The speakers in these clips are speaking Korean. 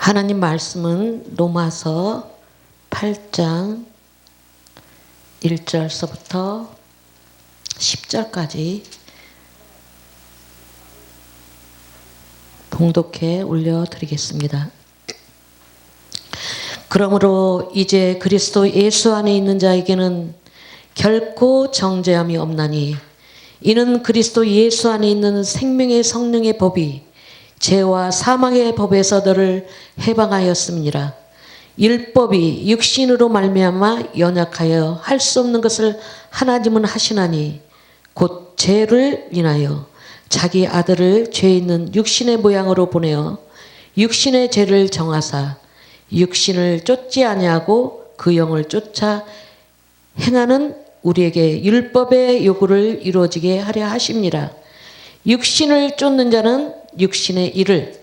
하나님 말씀은 로마서 8장 1절서부터 10절까지 봉독해 올려드리겠습니다. 그러므로 이제 그리스도 예수 안에 있는 자에게는 결코 정죄함이 없나니 이는 그리스도 예수 안에 있는 생명의 성령의 법이 죄와 사망의 법에서 너를 해방하였음이니라. 율법이 육신으로 말미암아 연약하여 할 수 없는 것을 하나님은 하시나니 곧 죄를 인하여 자기 아들을 죄 있는 육신의 모양으로 보내어 육신의 죄를 정하사 육신을 쫓지 아니하고 그 영을 쫓아 행하는 우리에게 율법의 요구를 이루어지게 하려 하심니라. 육신을 쫓는 자는 육신의 일을,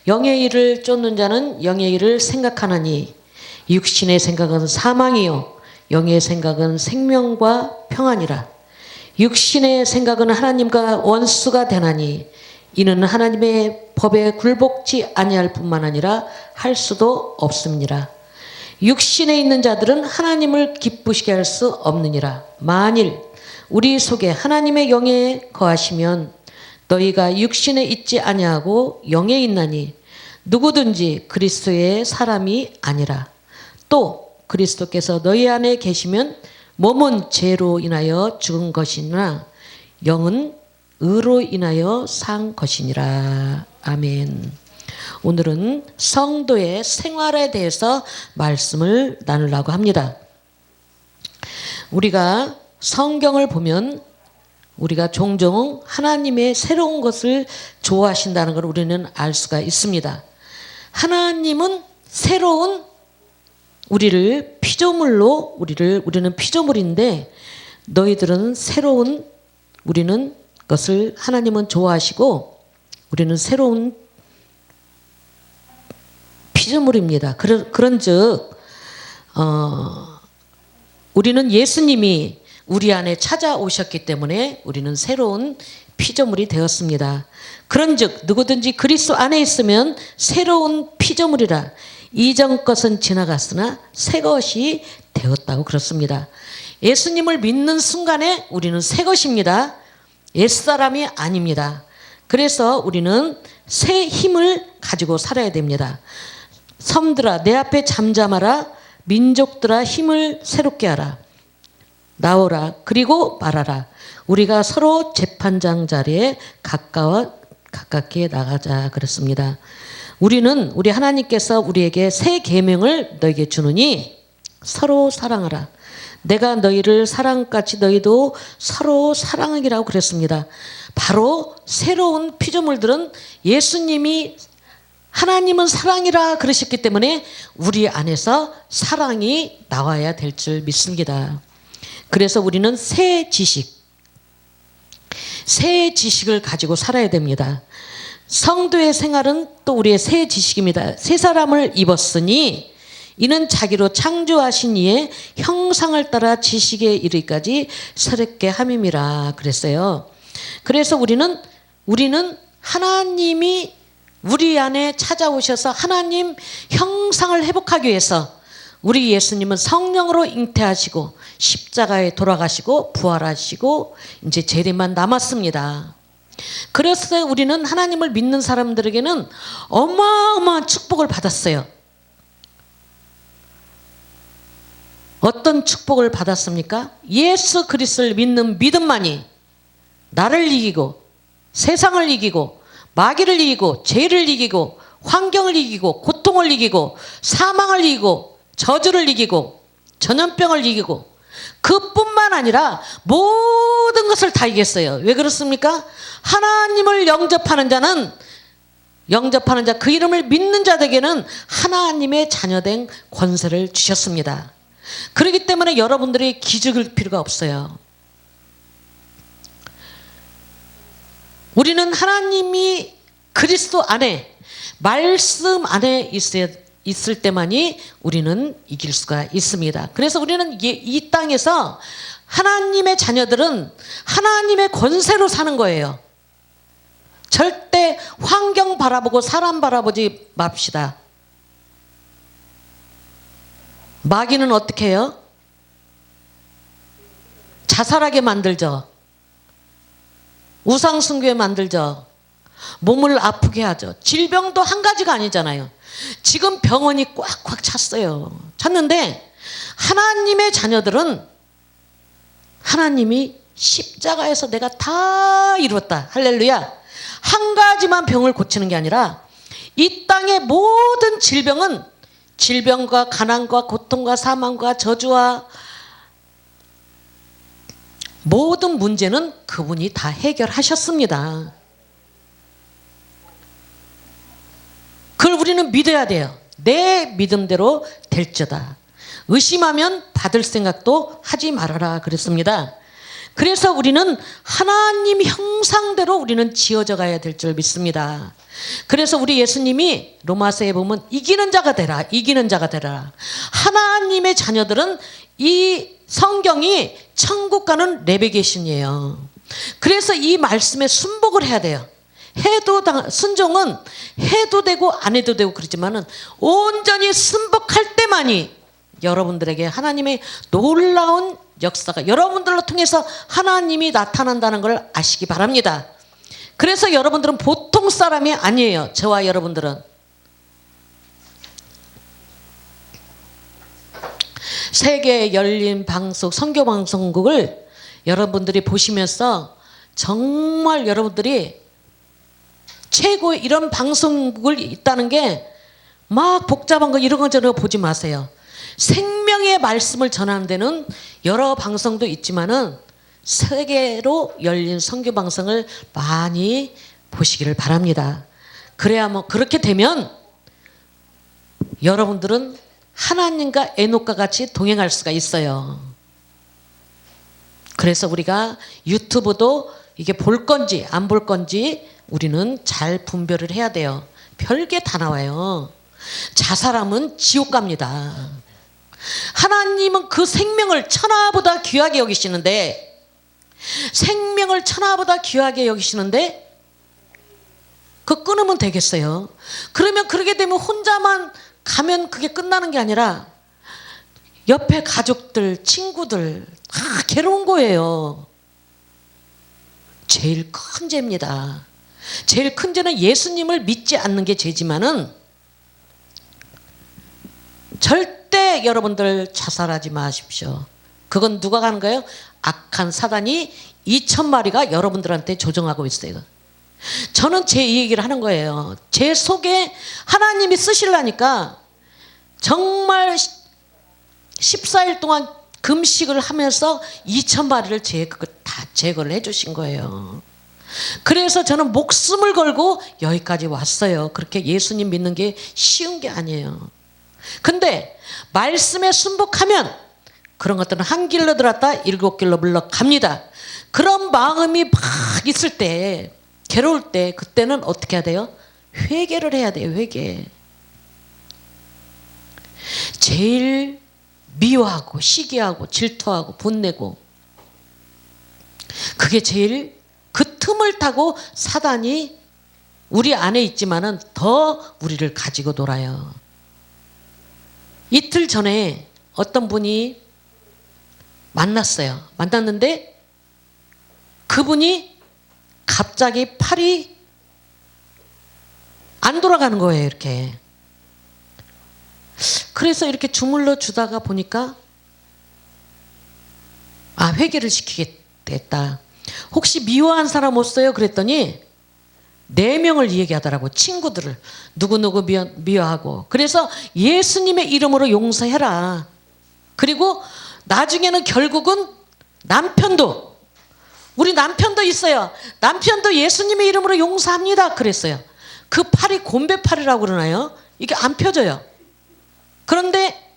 영의 일을 쫓는 자는 영의 일을 생각하나니 육신의 생각은 사망이요 영의 생각은 생명과 평안이라. 육신의 생각은 하나님과 원수가 되나니 이는 하나님의 법에 굴복지 아니할 뿐만 아니라 할 수도 없습니다. 육신에 있는 자들은 하나님을 기쁘시게 할 수 없느니라. 만일 우리 속에 하나님의 영에 거하시면 너희가 육신에 있지 아니하고 영에 있나니 누구든지 그리스도의 사람이 아니라. 또 그리스도께서 너희 안에 계시면 몸은 죄로 인하여 죽은 것이나 영은 의로 인하여 산 것이니라. 아멘. 오늘은 성도의 생활에 대해서 말씀을 나누려고 합니다. 우리가 성경을 보면 우리가 종종 하나님의 새로운 것을 좋아하신다는 걸 우리는 알 수가 있습니다. 하나님은 새로운 우리를 피조물로 우리는 피조물인데 너희들은 새로운 우리는 것을 하나님은 좋아하시고 우리는 새로운 피조물입니다. 그런즉 우리는 예수님이 우리 안에 찾아오셨기 때문에 우리는 새로운 피조물이 되었습니다. 그런즉 누구든지 그리스도 안에 있으면 새로운 피조물이라. 이전 것은 지나갔으나 새 것이 되었다고 그렇습니다. 예수님을 믿는 순간에 우리는 새 것입니다. 옛사람이 아닙니다. 그래서 우리는 새 힘을 가지고 살아야 됩니다. 섬들아 내 앞에 잠잠하라. 민족들아 힘을 새롭게 하라. 나오라 그리고 말하라. 우리가 서로 재판장 자리에 가깝게 나가자 그랬습니다. 우리 하나님께서 우리에게 새 계명을 너에게 주느니 서로 사랑하라. 내가 너희를 사랑같이 너희도 서로 사랑하기라고 그랬습니다. 바로 새로운 피조물들은 예수님이 하나님은 사랑이라 그러셨기 때문에 우리 안에서 사랑이 나와야 될 줄 믿습니다. 그래서 우리는 새 지식을 가지고 살아야 됩니다. 성도의 생활은 또 우리의 새 지식입니다. 새 사람을 입었으니 이는 자기로 창조하신 이의 형상을 따라 지식에 이르기까지 새롭게 함임이라 그랬어요. 그래서 우리는 하나님이 우리 안에 찾아오셔서 하나님 형상을 회복하기 위해서 우리 예수님은 성령으로 잉태하시고 십자가에 돌아가시고 부활하시고 이제 재림만 남았습니다. 그래서 우리는 하나님을 믿는 사람들에게는 어마어마한 축복을 받았어요. 어떤 축복을 받았습니까? 예수 그리스도를 믿는 믿음만이 나를 이기고 세상을 이기고 마귀를 이기고 죄를 이기고 환경을 이기고 고통을 이기고 사망을 이기고 저주를 이기고 전염병을 이기고 그뿐만 아니라 모든 것을 다 이겼어요. 왜 그렇습니까? 하나님을 영접하는 자 그 이름을 믿는 자들에게는 하나님의 자녀된 권세를 주셨습니다. 그렇기 때문에 여러분들이 기죽을 필요가 없어요. 우리는 하나님이 그리스도 안에 말씀 안에 있을 때만이 우리는 이길 수가 있습니다. 그래서 우리는 이 땅에서 하나님의 자녀들은 하나님의 권세로 사는 거예요. 절대 환경 바라보고 사람 바라보지 맙시다. 마귀는 어떻게 해요? 자살하게 만들죠. 우상숭배에 만들죠. 몸을 아프게 하죠. 질병도 한 가지가 아니잖아요. 지금 병원이 꽉꽉 찼어요. 찼는데 하나님의 자녀들은 하나님이 십자가에서 내가 다 이루었다. 할렐루야. 한 가지만 병을 고치는 게 아니라 이 땅의 모든 질병은 질병과 가난과 고통과 사망과 저주와 모든 문제는 그분이 다 해결하셨습니다. 그걸 우리는 믿어야 돼요. 내 믿음대로 될지어다. 의심하면 받을 생각도 하지 말아라 그랬습니다. 그래서 우리는 하나님 형상대로 우리는 지어져 가야 될 줄 믿습니다. 그래서 우리 예수님이 로마서에 보면 이기는 자가 되라, 이기는 자가 되라. 하나님의 자녀들은 이 성경이 천국 가는 내비게이션이에요. 그래서 이 말씀에 순복을 해야 돼요. 순종은 해도 되고 안 해도 되고 그렇지만은 온전히 순복할 때만이 여러분들에게 하나님의 놀라운 역사가 여러분들로 통해서 하나님이 나타난다는 걸 아시기 바랍니다. 그래서 여러분들은 보통 사람이 아니에요. 저와 여러분들은. 세계 열린 방송 선교 방송국을 여러분들이 보시면서 정말 여러분들이 최고의 이런 방송국을 있다는 게 막 복잡한 거 이런 거 저런 거 보지 마세요. 생명의 말씀을 전하는 데는 여러 방송도 있지만은 세계로 열린 선교 방송을 많이 보시기를 바랍니다. 그래야 뭐 그렇게 되면 여러분들은 하나님과 에녹과 같이 동행할 수가 있어요. 그래서 우리가 유튜브도 이게 볼 건지 안 볼 건지 우리는 잘 분별을 해야 돼요. 별게 다 나와요. 자살하면 지옥 갑니다. 하나님은 그 생명을 천하보다 귀하게 여기시는데 생명을 천하보다 귀하게 여기시는데 그거 끊으면 되겠어요. 그러면 그렇게 되면 혼자만 가면 그게 끝나는 게 아니라 옆에 가족들, 친구들 다 괴로운 거예요. 제일 큰 죄입니다. 제일 큰 죄는 예수님을 믿지 않는 게 죄지만은 절대 여러분들 자살하지 마십시오. 그건 누가 가는 거예요? 악한 사단이 2,000마리가 여러분들한테 조종하고 있어요. 저는 제 얘기를 하는 거예요. 제 속에 하나님이 쓰시려니까 정말 14일 동안 금식을 하면서 2,000마리를 다 제거를 해주신 거예요. 그래서 저는 목숨을 걸고 여기까지 왔어요. 그렇게 예수님 믿는 게 쉬운 게 아니에요. 근데 말씀에 순복하면 그런 것들은 한 길로 들었다 7길로 물러갑니다. 그런 마음이 막 있을 때 괴로울 때 그때는 어떻게 해야 돼요? 회개를 해야 돼요. 회개. 제일 미워하고 시기하고 질투하고 분내고 그게 제일 그 틈을 타고 사단이 우리 안에 있지만은 더 우리를 가지고 놀아요. 이틀 전에 어떤 분이 만났어요. 만났는데 그분이 갑자기 팔이 안 돌아가는 거예요. 이렇게. 그래서 이렇게 주물러 주다가 보니까 회개를 시키겠다. 혹시 미워한 사람 없어요? 그랬더니 4명을 얘기하더라고. 친구들을 누구누구 미워하고. 그래서 예수님의 이름으로 용서해라. 그리고 나중에는 결국은 남편도 우리 남편도 있어요. 남편도 예수님의 이름으로 용서합니다. 그랬어요. 그 팔이 곰배팔이라고 그러나요? 이게 안 펴져요. 그런데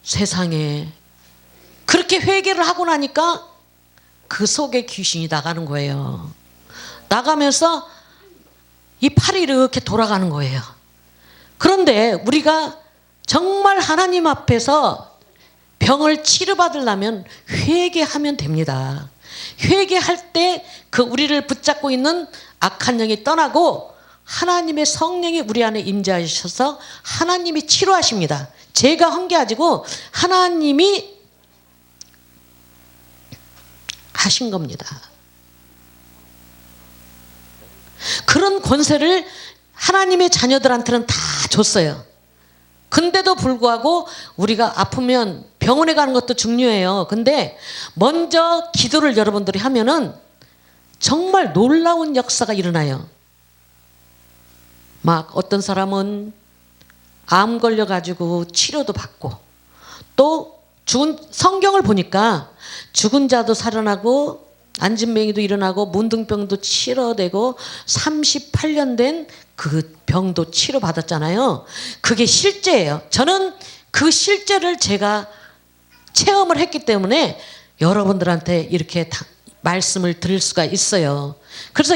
세상에 그렇게 회개를 하고 나니까 그 속에 귀신이 나가는 거예요. 나가면서 이 팔이 이렇게 돌아가는 거예요. 그런데 우리가 정말 하나님 앞에서 병을 치료받으려면 회개하면 됩니다. 회개할 때 그 우리를 붙잡고 있는 악한 영이 떠나고 하나님의 성령이 우리 안에 임재하셔서 하나님이 치료하십니다. 제가 한 게 아니고 하나님이 하신 겁니다. 그런 권세를 하나님의 자녀들한테는 다 줬어요. 근데도 불구하고 우리가 아프면 병원에 가는 것도 중요해요. 근데 먼저 기도를 여러분들이 하면은 정말 놀라운 역사가 일어나요. 막 어떤 사람은 암 걸려가지고 치료도 받고, 또 죽은, 성경을 보니까 죽은 자도 살아나고 안진뱅이도 일어나고 문둥병도 치료되고 38년 된 그 병도 치료받았잖아요. 그게 실제예요. 저는 그 실제를 제가 체험을 했기 때문에 여러분들한테 이렇게 말씀을 드릴 수가 있어요. 그래서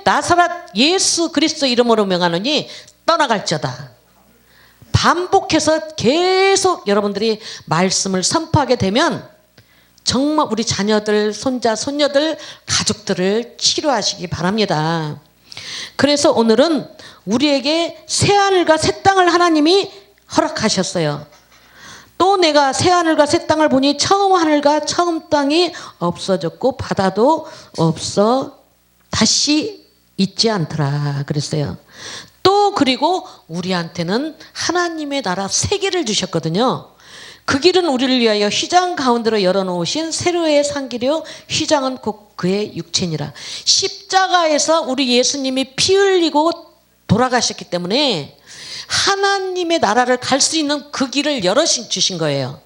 나사렛 예수 그리스도 이름으로 명하노니 떠나갈지어다. 반복해서 계속 여러분들이 말씀을 선포하게 되면 정말 우리 자녀들, 손자, 손녀들, 가족들을 치료하시기 바랍니다. 그래서 오늘은 우리에게 새하늘과 새 땅을 하나님이 허락하셨어요. 또 내가 새하늘과 새 땅을 보니 처음 하늘과 처음 땅이 없어졌고 바다도 없어 다시 있지 않더라 그랬어요. 또 그리고 우리한테는 하나님의 나라 새 길을 주셨거든요. 그 길은 우리를 위하여 휘장 가운데로 열어놓으신 세로의 상기려 휘장은 곧 그의 육체니라. 십자가에서 우리 예수님이 피 흘리고 돌아가셨기 때문에 하나님의 나라를 갈 수 있는 그 길을 열어주신 거예요.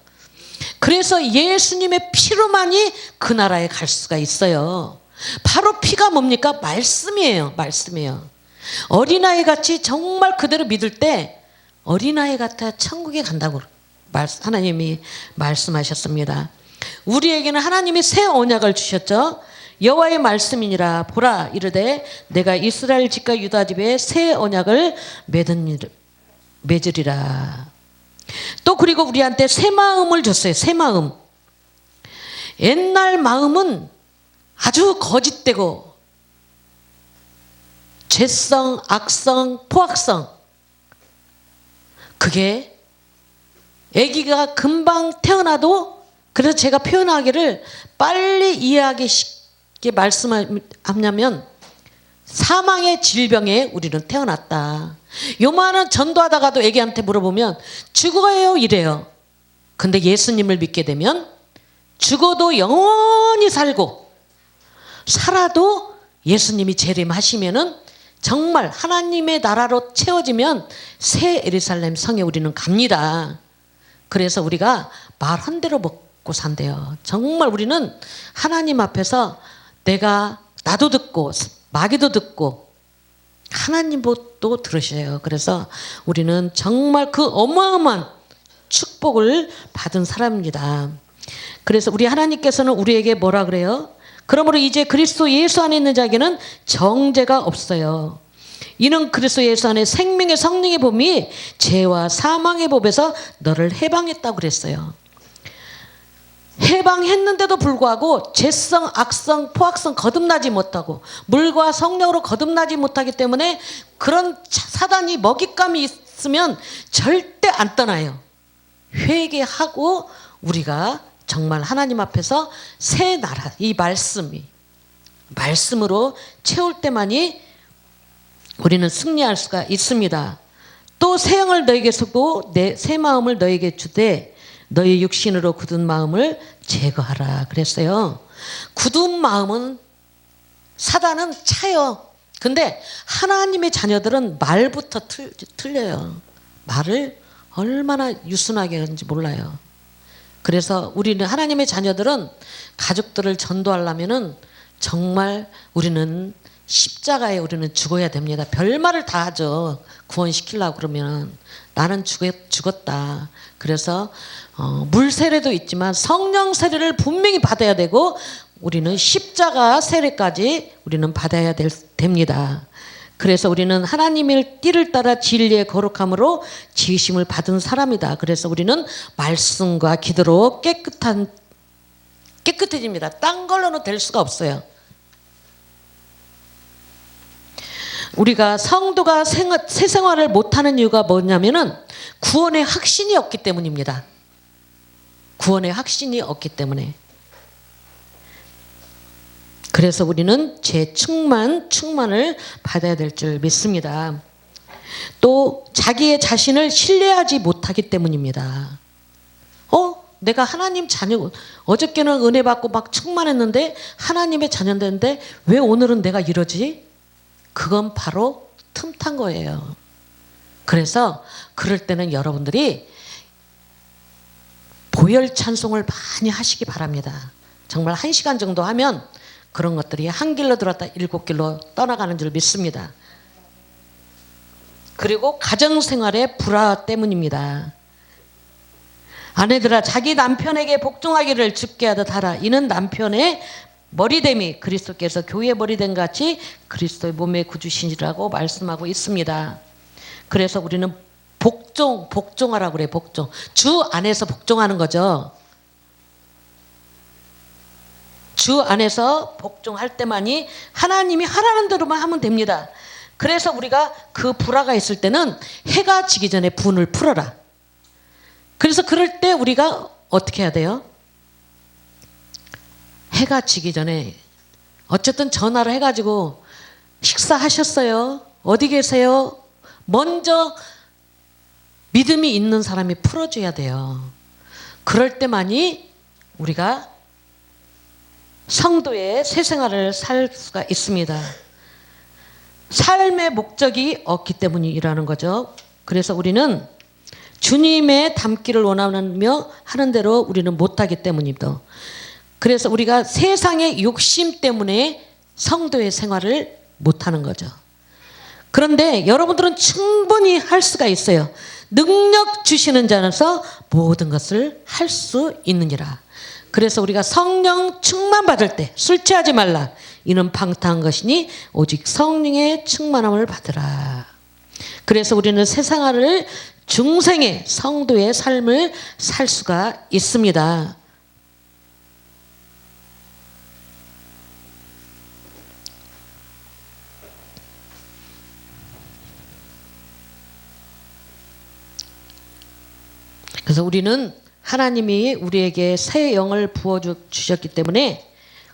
그래서 예수님의 피로만이 그 나라에 갈 수가 있어요. 바로 피가 뭡니까? 말씀이에요. 말씀이에요. 어린아이 같이 정말 그대로 믿을 때 어린아이 같아 천국에 간다고 하나님이 말씀하셨습니다. 우리에게는 하나님이 새 언약을 주셨죠. 여호와의 말씀이니라. 보라 이르되 내가 이스라엘 집과 유다 집에 새 언약을 맺으리라. 또 그리고 우리한테 새 마음을 줬어요. 새 마음. 옛날 마음은 아주 거짓되고 죄성, 악성, 포악성, 그게 아기가 금방 태어나도, 그래서 제가 표현하기를 빨리 이해하기 쉽게 말씀하냐면 사망의 질병에 우리는 태어났다. 요만한 전도하다가도 아기한테 물어보면 죽어요 이래요. 근데 예수님을 믿게 되면 죽어도 영원히 살고 살아도 예수님이 재림하시면은 정말 하나님의 나라로 채워지면 새 예루살렘 성에 우리는 갑니다. 그래서 우리가 말한 대로 먹고 산대요. 정말 우리는 하나님 앞에서 나도 듣고 마귀도 듣고 하나님도 들으셔요. 그래서 우리는 정말 그 어마어마한 축복을 받은 사람입니다. 그래서 우리 하나님께서는 우리에게 뭐라 그래요? 그러므로 이제 그리스도 예수 안에 있는 자에게는 정죄가 없어요. 이는 그리스도 예수 안에 생명의 성령의 법이 죄와 사망의 법에서 너를 해방했다고 그랬어요. 해방했는데도 불구하고 죄성, 악성, 포악성 거듭나지 못하고 물과 성령으로 거듭나지 못하기 때문에 그런 사단이 먹잇감이 있으면 절대 안 떠나요. 회개하고 우리가 정말 하나님 앞에서 새 나라, 이 말씀으로 채울 때만이 우리는 승리할 수가 있습니다. 또 새 영을 너에게 주고 새 마음을 너에게 주되 너의 육신으로 굳은 마음을 제거하라 그랬어요. 굳은 마음은 사단은 차요. 근데 하나님의 자녀들은 말부터 틀려요. 말을 얼마나 유순하게 하는지 몰라요. 그래서 우리는 하나님의 자녀들은 가족들을 전도하려면은 정말 우리는 십자가에 우리는 죽어야 됩니다. 별말을 다 하죠. 구원시키려고 그러면 나는 죽었다. 그래서 물 세례도 있지만 성령 세례를 분명히 받아야 되고 우리는 십자가 세례까지 우리는 받아야 됩니다. 그래서 우리는 하나님의 띠를 따라 진리의 거룩함으로 지으심을 받은 사람이다. 그래서 우리는 말씀과 기도로 깨끗해집니다. 딴 걸로는 될 수가 없어요. 우리가 성도가 새 생활을 못하는 이유가 뭐냐면은 구원의 확신이 없기 때문입니다. 구원의 확신이 없기 때문에. 그래서 우리는 충만을 받아야 될 줄 믿습니다. 또 자기의 자신을 신뢰하지 못하기 때문입니다. 내가 하나님 자녀, 어저께는 은혜 받고 막 충만했는데 하나님의 자녀인데 왜 오늘은 내가 이러지? 그건 바로 틈탄 거예요. 그래서 그럴 때는 여러분들이 보혈 찬송을 많이 하시기 바랍니다. 정말 1시간 정도 하면 그런 것들이 한 길로 들었다 7길로 떠나가는 줄 믿습니다. 그리고 가정생활의 불화 때문입니다. 아내들아 자기 남편에게 복종하기를 줍게 하듯 하라. 이는 남편의 머리됨이 그리스도께서 교회의 머리됨 같이 그리스도의 몸의 구주신이라고 말씀하고 있습니다. 그래서 우리는 복종하라고 그래요. 복종. 주 안에서 복종하는 거죠. 주 안에서 복종할 때만이 하나님이 하라는 대로만 하면 됩니다. 그래서 우리가 그 불화가 있을 때는 해가 지기 전에 분을 풀어라. 그래서 그럴 때 우리가 어떻게 해야 돼요? 해가 지기 전에 어쨌든 전화를 해가지고 식사하셨어요? 어디 계세요? 먼저 믿음이 있는 사람이 풀어줘야 돼요. 그럴 때만이 우리가 성도의 새 생활을 살 수가 있습니다. 삶의 목적이 없기 때문이라는 거죠. 그래서 우리는 주님의 닮기를 원하며 하는 대로 우리는 못하기 때문입니다. 그래서 우리가 세상의 욕심 때문에 성도의 생활을 못하는 거죠. 그런데 여러분들은 충분히 할 수가 있어요. 능력 주시는 자라서 모든 것을 할 수 있느니라. 그래서 우리가 성령 충만 받을 때 술 취하지 말라. 이는 방탕한 것이니 오직 성령의 충만함을 받으라. 그래서 우리는 새 생활을 중생의 성도의 삶을 살 수가 있습니다. 그래서 우리는 하나님이 우리에게 새 영을 부어주셨기 때문에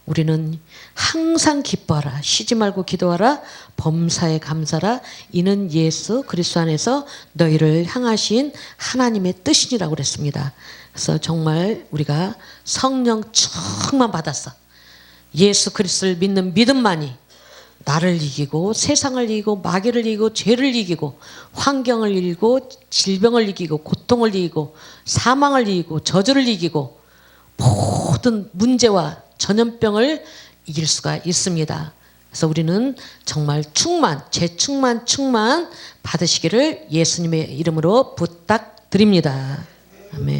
우리는 항상 기뻐하라. 쉬지 말고 기도하라. 범사에 감사라. 이는 예수 그리스도 안에서 너희를 향하신 하나님의 뜻이라고 그랬습니다. 그래서 정말 우리가 성령 충만 받았어. 예수 그리스도를 믿는 믿음만이 나를 이기고 세상을 이기고 마귀를 이기고 죄를 이기고 환경을 이기고 질병을 이기고 고통을 이기고 사망을 이기고 저주를 이기고 모든 문제와 전염병을 이길 수가 있습니다. 그래서 우리는 정말 충만 받으시기를 예수님의 이름으로 부탁드립니다. 아멘.